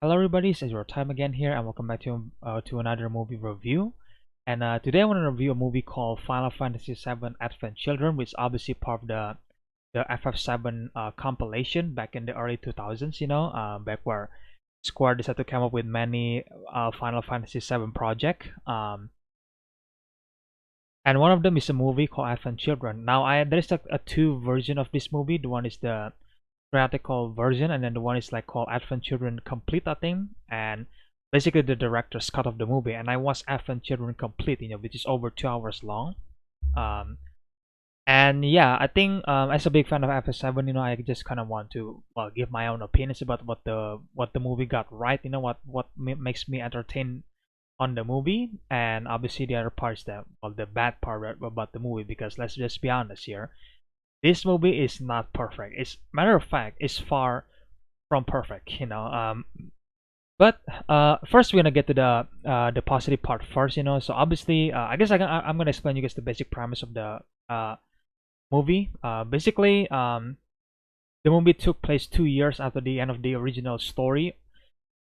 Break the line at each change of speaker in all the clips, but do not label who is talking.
Hello everybody, it's EzraTime again here, and welcome back to another movie review. And today I want to review a movie called Final Fantasy VII Advent Children, which is obviously part of the FF7 compilation back in the early 2000s. Back where Square decided to come up with many Final Fantasy VII project. And one of them is a movie called Advent Children. Now, there's a two version of this movie. The one is the theatrical version, and then the one is like called Advent Children Complete, I think. And basically the director's cut of the movie. And I watched Advent Children Complete, which is over 2 hours long. Um, and yeah, I think as a big fan of FF7, I just kind of want to give my own opinions about what the movie got right. What makes me entertained on the movie, and obviously the other parts the bad part about the movie, because let's just be honest here, this movie is not perfect. It's matter of fact, it's far from perfect. But first we're gonna get to the positive part first. So obviously, I guess I'm gonna explain you guys the basic premise of the movie. Basically, the movie took place 2 years after the end of the original story,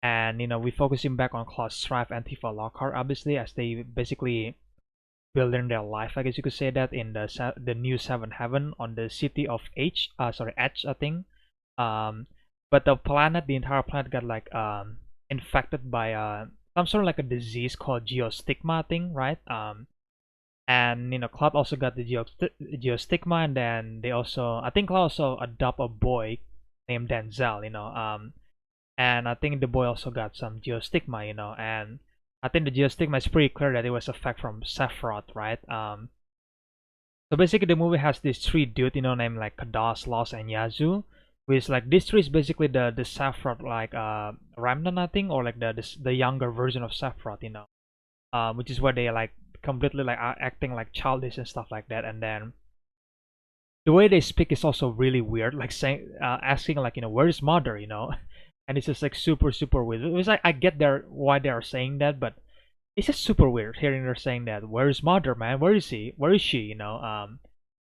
and we focusing back on Claude Strife and Tifa Lockhart, obviously, as they basically building their life, I guess you could say, that in the new Seven Heaven on the city of Edge, I think. Um, but the entire planet got like infected by some sort of like a disease called geostigma thing, right? And Cloud also got the geostigma, and then I think Cloud also adopt a boy named Denzel, and I think the boy also got some geostigma, and I think the geostigma is pretty clear that it was a fact from Sephiroth, right? So basically the movie has these three dudes, named like Kadas, Lost, and Yazoo, which like this three is basically the Sephiroth like remnant, I think, or like the younger version of Sephiroth, which is where they like completely like are acting like childish and stuff like that. And then the way they speak is also really weird, like saying asking like, where's mother, and it's just like super weird. It was like, I get why they are saying that, but it's just super weird hearing her saying that. Where's mother, man? Where is he? Where is she? And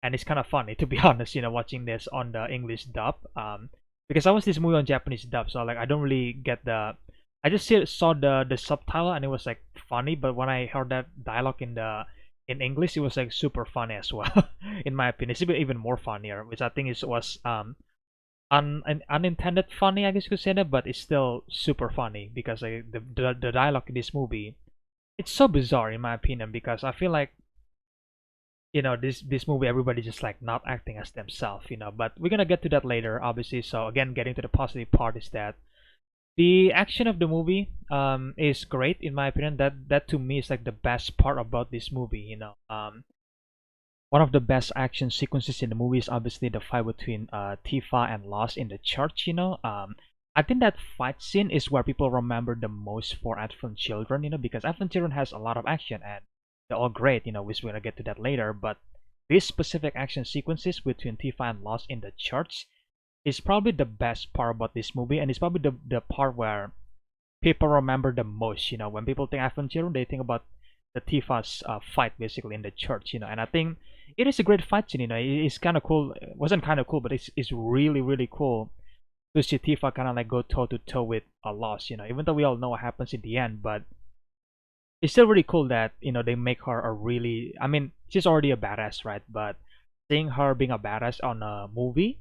it's kind of funny, to be honest, watching this on the English dub. Because I watched this movie on Japanese dub, so like I don't really get I just saw the subtitle, and it was like funny, but when I heard that dialogue in English, it was like super funny as well. In my opinion, it's even more funnier, which I think was an unintended funny, I guess you could say that, but it's still super funny because like, the dialogue in this movie, it's so bizarre in my opinion, because I feel like this movie, everybody just like not acting as themselves, but we're gonna get to that later, obviously. So again, getting to the positive part is that the action of the movie is great in my opinion. That to me is like the best part about this movie. One of the best action sequences in the movie is obviously the fight between Tifa and Lost in the church. I think that fight scene is where people remember the most for Advent Children, because Advent Children has a lot of action and they're all great, which we're gonna get to that later. But these specific action sequences between Tifa and Lost in the church is probably the best part about this movie, and it's probably the part where people remember the most. When people think Advent Children, they think about the Tifa's fight basically in the church. And I think it is a great fight scene. It's kind of cool. It wasn't kind of cool, but it's really cool to see Tifa kind of like go toe to toe with a Lost. Even though we all know what happens in the end, but it's still really cool that they make her a really. I mean, she's already a badass, right? But seeing her being a badass on a movie,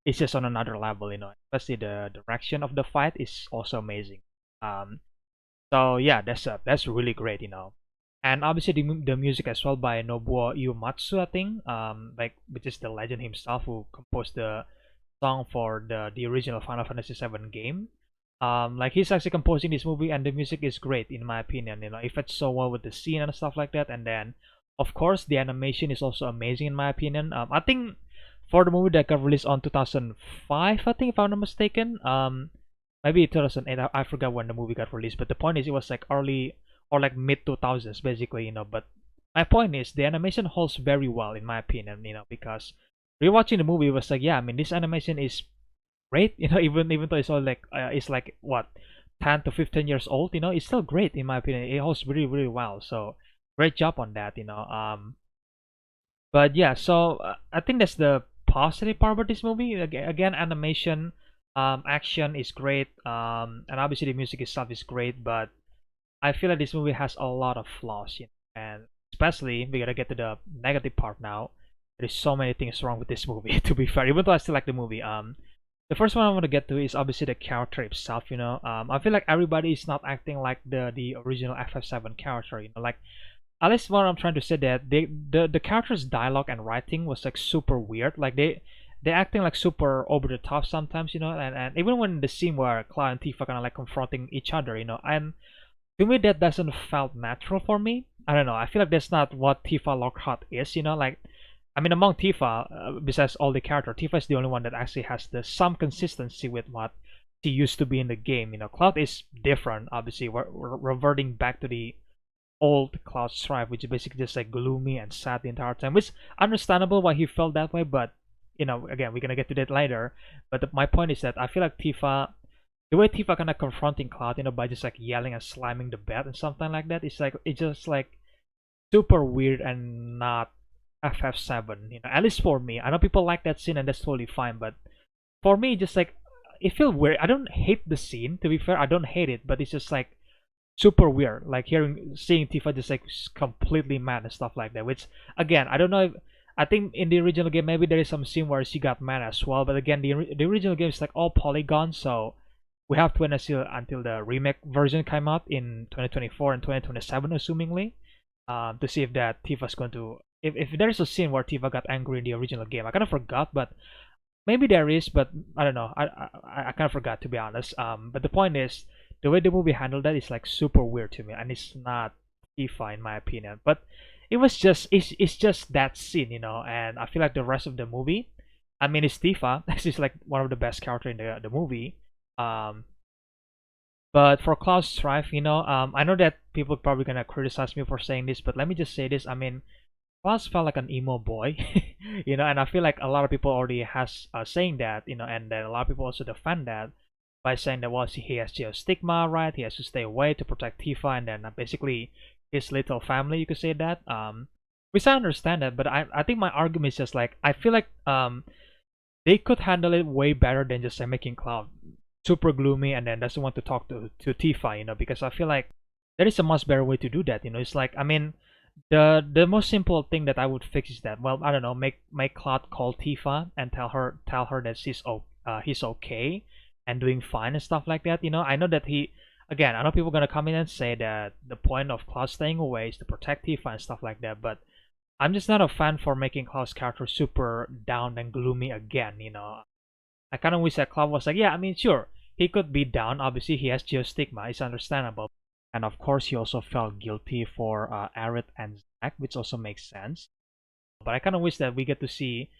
it's just on another level. Especially the direction of the fight is also amazing. Um, so yeah, that's really great. And obviously the music as well by Nobuo Uematsu, I think, like, which is the legend himself who composed the song for the original Final Fantasy VII game. Like he's actually composing this movie, and the music is great in my opinion. It fits so well with the scene and stuff like that. And then, of course, the animation is also amazing in my opinion. I think for the movie that got released on 2005, I think, if I'm not mistaken. Maybe 2008. I forgot when the movie got released, but the point is, it was like early or like mid 2000s, basically. But my point is, the animation holds very well in my opinion. Because rewatching the movie was like, yeah, I mean, this animation is great. Even though it's like what 10 to 15 years old. It's still great in my opinion. It holds really well. So great job on that. But yeah, so I think that's the positive part about this movie. Again, animation. Action is great, and obviously the music itself is great, but I feel like this movie has a lot of flaws, and especially we gotta get to the negative part now. There's so many things wrong with this movie. To be fair, even though I still like the movie, the first one I want to get to is obviously the character itself. I feel like everybody is not acting like the original FF7 character. Like at least what I'm trying to say that the character's dialogue and writing was like super weird. Like they acting like super over the top sometimes. And even when the scene where Cloud and Tifa kind of like confronting each other. And to me that doesn't felt natural for me. I don't know. I feel like that's not what Tifa Lockhart is. Like I mean, among Tifa, besides all the character, Tifa is the only one that actually has some consistency with what she used to be in the game. Cloud is different. Obviously, we're reverting back to the old Cloud Strife, which is basically just like gloomy and sad the entire time. Which understandable why he felt that way, but again, we're gonna get to that later. But my point is that I feel like Tifa, the way Tifa kind of confronting Cloud, by just like yelling and slamming the bed and something like that, it's just like super weird and not FF7. At least for me. I know people like that scene and that's totally fine, but for me, just like it feels weird. I don't hate the scene. To be fair, I don't hate it, but it's just like super weird. Like seeing Tifa just like completely mad and stuff like that. Which again, I don't know if I think in the original game maybe there is some scene where she got mad as well. But again, the original game is like all polygon, so we have to wait until the remake version came out in 2024 and 2027, assumingly, to see if that Tifa's going to if there's a scene where Tifa got angry in the original game. I kind of forgot, but maybe there is, but I don't know. I kind of forgot, to be honest. But the point is, the way the movie handled that is like super weird to me, and it's not Tifa in my opinion. But it's just that scene, and I feel like the rest of the movie, I mean, it's Tifa. She's like one of the best character in the movie. Um, but for Cloud Strife, I know that people probably gonna criticize me for saying this, but let me just say this. I mean, Klaus felt like an emo boy, and I feel like a lot of people already has saying that, and then a lot of people also defend that by saying that, well, he has geostigma, right? He has to stay away to protect Tifa, and then basically his little family, you could say that. Which I understand that, but I think my argument is just like I feel like they could handle it way better than just making Cloud super gloomy and then doesn't want to talk to Tifa, because I feel like there is a much better way to do that. It's like, I mean, the most simple thing that I would fix is that, well, I don't know, make Cloud call Tifa and tell her that he's okay and doing fine and stuff like that. I know that I know people gonna come in and say that the point of Cloud staying away is to protect Tifa and stuff like that, but I'm just not a fan for making Cloud's character super down and gloomy again. I kind of wish that Cloud was like, yeah, I mean, sure, he could be down. Obviously, he has geostigma. It's understandable. And of course, he also felt guilty for Aerith and Zack, which also makes sense. But I kind of wish that we get to see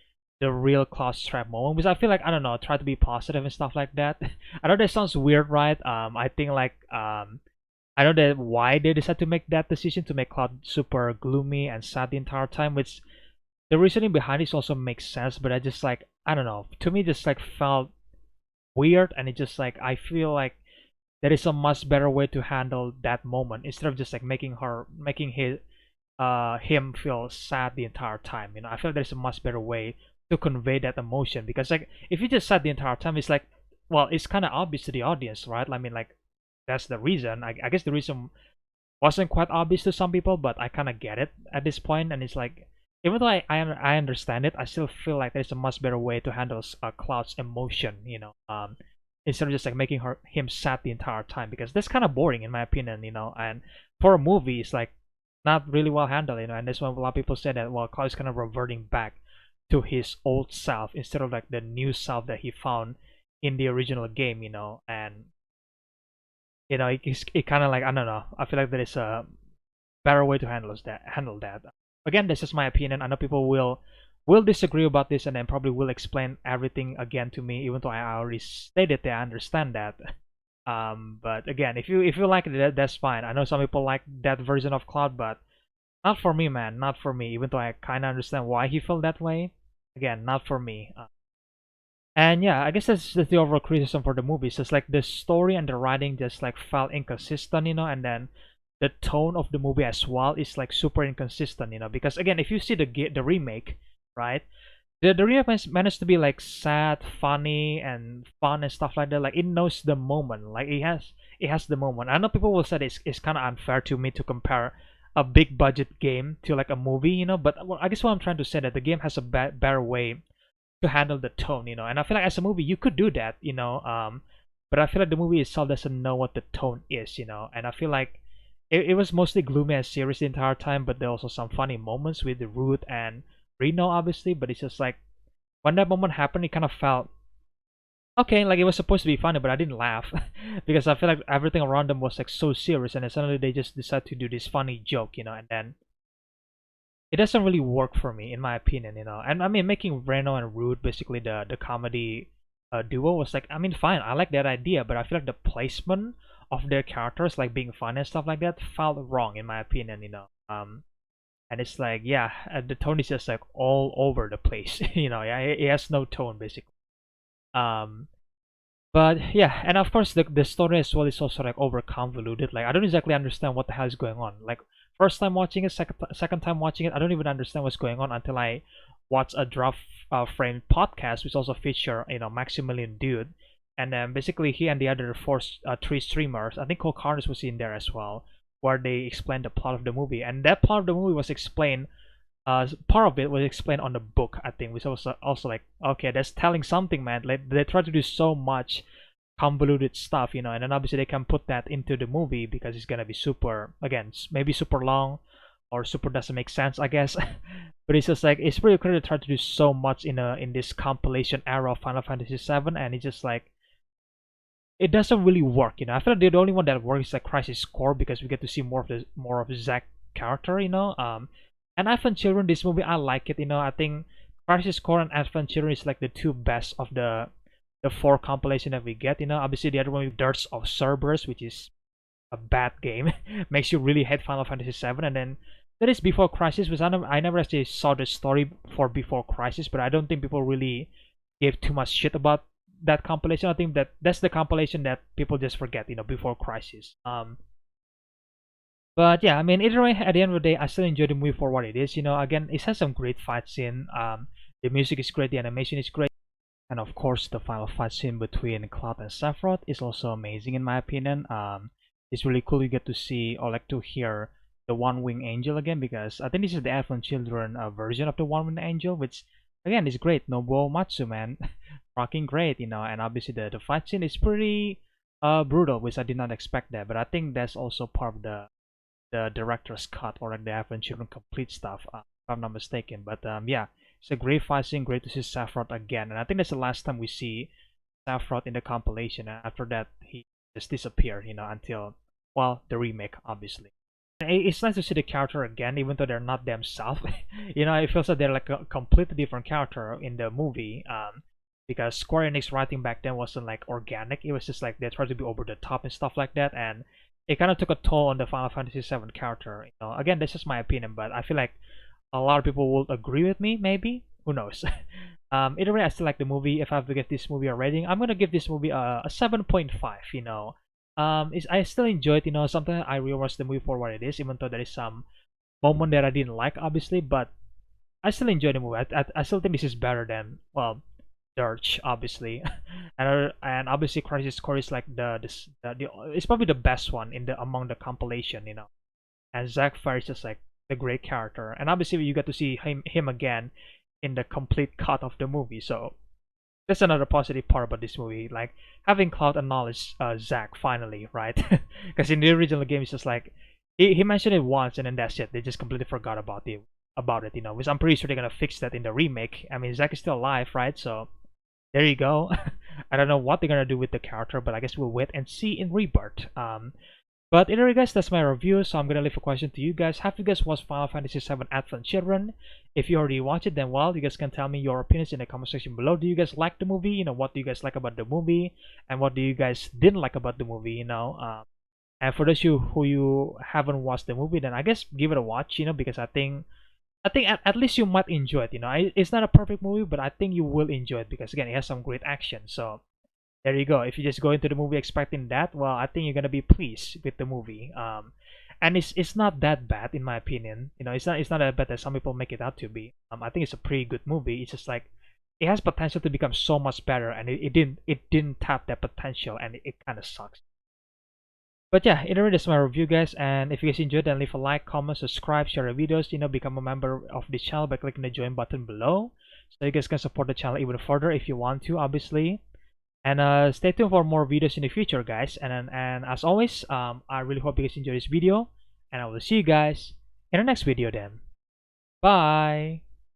the real Cloud Strife moment, because I feel like, I don't know, try to be positive and stuff like that. I know that sounds weird, right? I think like I know that why they decided to make that decision to make Cloud super gloomy and sad the entire time, which the reasoning behind it also makes sense. But I just like, I don't know, to me just like felt weird, and it just like I feel like there is a much better way to handle that moment instead of just like making him feel sad the entire time. I feel like there's a much better way to convey that emotion, because like if you just sad the entire time, it's like, well, it's kind of obvious to the audience, right? I mean, like that's the reason. I guess the reason wasn't quite obvious to some people, but I kind of get it at this point, and it's like, even though I understand it, I still feel like there's a much better way to handle Cloud's emotion, instead of just like making him sad the entire time, because that's kind of boring in my opinion, and for a movie, it's like not really well handled, and that's why a lot of people say that, well, Cloud is kind of reverting back to his old self instead of like the new self that he found in the original game, and it kind of like, I don't know, I feel like there is a better way to handle that. Again, this is my opinion. I know people will disagree about this and then probably will explain everything again to me, even though I already stated that I understand that. But again, if you like it, that's fine. I know some people like that version of Cloud, but not for me, man. Not for me. Even though I kind of understand why he felt that way, again, not for me. And yeah, I guess that's the overall criticism for the movie. It's just like the story and the writing just like felt inconsistent, and then the tone of the movie as well is like super inconsistent, because again, if you see the remake, right, The remake managed to be like sad, funny, and fun and stuff like that. Like it knows the moment. Like it has the moment. I know people will say it's kind of unfair to me to compare a big budget game to like a movie, But well, I guess what I'm trying to say that the game has a better way to handle the tone, And I feel like as a movie you could do that, But I feel like the movie itself doesn't know what the tone is, And I feel like it was mostly gloomy and serious the entire time, but there are also some funny moments with Ruth and Reno, obviously. But it's just like when that moment happened, it kind of felt okay, like it was supposed to be funny, but I didn't laugh because I feel like everything around them was like so serious, and then suddenly they just decide to do this funny joke, and then it doesn't really work for me, in my opinion, And I mean, making Reno and Rude basically the comedy duo was like, I mean, fine, I like that idea, but I feel like the placement of their characters, like being fun and stuff like that, felt wrong, in my opinion, And it's like, yeah, the tone is just like all over the place, Yeah, it has no tone basically. Um, but yeah, and of course the story as well is also like over convoluted. Like I don't exactly understand what the hell is going on. Like first time watching it, second time watching it, I don't even understand what's going on until I watch a draft frame podcast, which also feature Maximilian Dude, and then basically he and the other three streamers, I think Cole Carnes was in there as well, where they explained the plot of the movie, and that plot of the movie was explained part of it was explained on the book, I think, which was also like, okay, that's telling something, man. Like they try to do so much convoluted stuff, and then obviously they can put that into the movie because it's gonna be super, again, maybe super long or super doesn't make sense, I guess. But it's just like it's pretty clear to try to do so much in this compilation era of Final Fantasy VII, and it's just like it doesn't really work, I feel like the only one that works is like Crisis Core because we get to see more of Zack character, And Advent Children, this movie, I like it, I think Crisis Core and Advent Children is like the two best of the four compilation that we get, Obviously the other one with Dirts of Cerberus, which is a bad game, makes you really hate Final Fantasy VII, and then there is Before Crisis, which I never actually saw the story for Before Crisis, but I don't think people really gave too much shit about that compilation. I think that's the compilation that people just forget, Before Crisis. But yeah, I mean, either way, at the end of the day, I still enjoy the movie for what it is. Again, it has some great fight scene. The music is great, the animation is great, and of course, the final fight scene between Cloud and Sephiroth is also amazing in my opinion. It's really cool you get to see or like to hear the One Wing Angel again because I think this is the Advent Children version of the One Wing Angel, which again is great. Nobuo Matsu, man, rocking great, and obviously the fight scene is pretty brutal, which I did not expect that. But I think that's also part of the director's cut or like the Advent Children complete stuff, if I'm not mistaken. But yeah, it's a great fight scene, great to see Sephiroth again, and I think that's the last time we see Sephiroth in the compilation. And after that, he just disappeared, until well the remake, obviously. It's nice to see the character again, even though they're not themselves. It feels like they're like a completely different character in the movie. Because Square Enix writing back then wasn't like organic. It was just like they tried to be over the top and stuff like that, and it kind of took a toll on the Final Fantasy VII character. Again, this is my opinion, but I feel like a lot of people will agree with me. Maybe, who knows? Either way, I still like the movie. If I have to give this movie a rating, I'm gonna give this movie a 7.5. I still enjoy it. Sometimes I rewatch the movie for what it is, even though there is some moment that I didn't like, obviously. But I still enjoy the movie. I still think this is better than well, Dirge, obviously, and obviously Crisis Core is like it's probably the best one in the among the compilation. And Zack Fair is just like the great character, and obviously you get to see him again in the complete cut of the movie. So that's another positive part about this movie, like having Cloud acknowledge Zack finally, right? Because in the original game, it's just like he mentioned it once and then that's it. They just completely forgot about it, Which I'm pretty sure they're gonna fix that in the remake. I mean, Zack is still alive, right? So there you go. I don't know what they're gonna do with the character, but I guess we'll wait and see in Rebirth. But anyway, guys, that's my review. So I'm gonna leave a question to you guys. Have you guys watched Final Fantasy VII Advent Children? If you already watched it, then well, you guys can tell me your opinions in the comment section below. Do you guys like the movie? What do you guys like about the movie, and what do you guys didn't like about the movie? And for those who you haven't watched the movie, then I guess give it a watch. Because I think at least you might enjoy it. It's not a perfect movie, but I think you will enjoy it because again, it has some great action. So there you go. If you just go into the movie expecting that, well, I think you're gonna be pleased with the movie. and it's not that bad in my opinion. You know, it's not that bad as some people make it out to be. I think it's a pretty good movie. It's just like it has potential to become so much better, and it didn't tap that potential, and it kind of sucks. But yeah, anyway, that's my review, guys. And if you guys enjoyed, then leave a like, comment, subscribe, share the videos. You know, become a member of this channel by clicking the join button below, so you guys can support the channel even further if you want to, obviously. And stay tuned for more videos in the future, guys. And as always, I really hope you guys enjoy this video, and I will see you guys in the next video then. Bye.